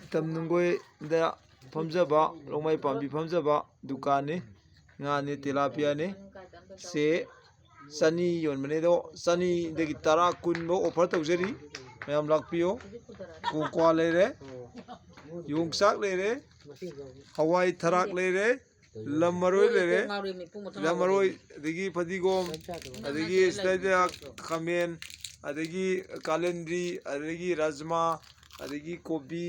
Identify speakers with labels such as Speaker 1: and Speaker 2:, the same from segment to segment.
Speaker 1: इतम नुंगोइदा फमजबा लोंमाई पांबी फमजबा दुकान ने तिलापिया ने से चनी योनबने दो चनी दगी तरा कुन ऑफर तौजरी मैम लाक्पियो कोंक्वा लेरे योंगसाक लेरे हवाई थराक लेरे लमरोई लेरे लमरोई अदगी फदिगोम अदगी स्लाइदा खमेन अदगी कालेंद्री अदगी राजमा अदगी कोबी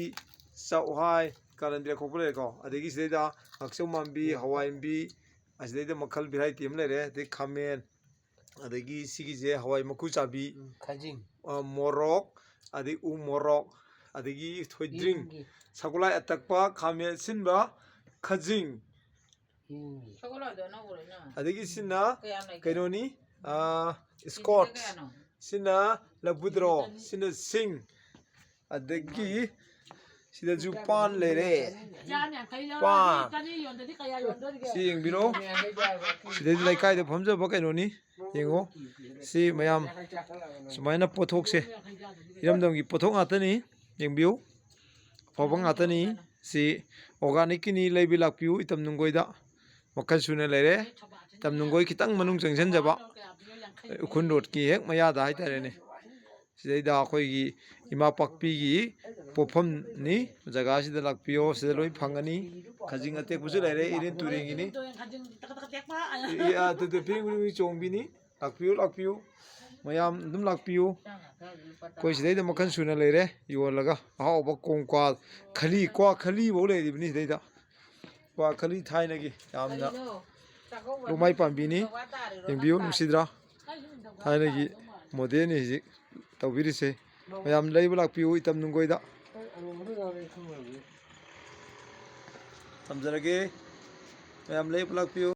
Speaker 1: चौहाई कालेंद्री खोपले को अदगी स्लाइदा हक्सौ मांबी हवाईबी अस्लाइदा मखल भेराइटी हम लेरे अदगी खमेन अदगी सिगिजे हवाई मकु चाबी खजिंग मोरक अदगी उ मोरक अदगी थोइद्रिंग सकुलाई अतकपा खामेन सिनबा खजिंग अदगी सिना कैनोनी स्कॉट सिना लबुद्रो सिना सिंग अदगी सिदा जु पान लेरे पान सिंग बिरो सिदा लाइकाय दे फमजबा कैनोनी येंगो सि मयाम सुमायना पोथोक से इरमदम की पोथोक आतनी येंबियो फबंग आतनी सि ऑर्गेनिक की लेबि लाक्पियो इतम नुंगोइदा मखन सुने लेरे तम नुंगोइ खितंग मनुंग चंगसनजबा उखुन रोड की हेक मयादा हाइतारेने सिदैदा अखोइगी इमा पक्पीगी पोफम नि जगह सिदा लाक्पियो सिदा लोइ फंगनी खजिंग अतेकबुसु लेरे इरिन तुरेंगिनी या तते फिंगुनि चोंबिनी लाक्पियो लाक्पियो मयाम दुम लाक्पियो कोई सिदैदा मखन सुने लेरे योलगा हाउबा कोंक्वा खली क्वा खली बो लेदिबनी सिदैदा क्वा खली थाइनगी यामना लोमाई पांबिनी येंबियो नुसिद्रा थाइनगी मोडेल हिजिक तौबिरिसे मयाम लेबा लाक्पियो इतम नुंगोइदा समझरगे मयाम लेबा लाक्पियो।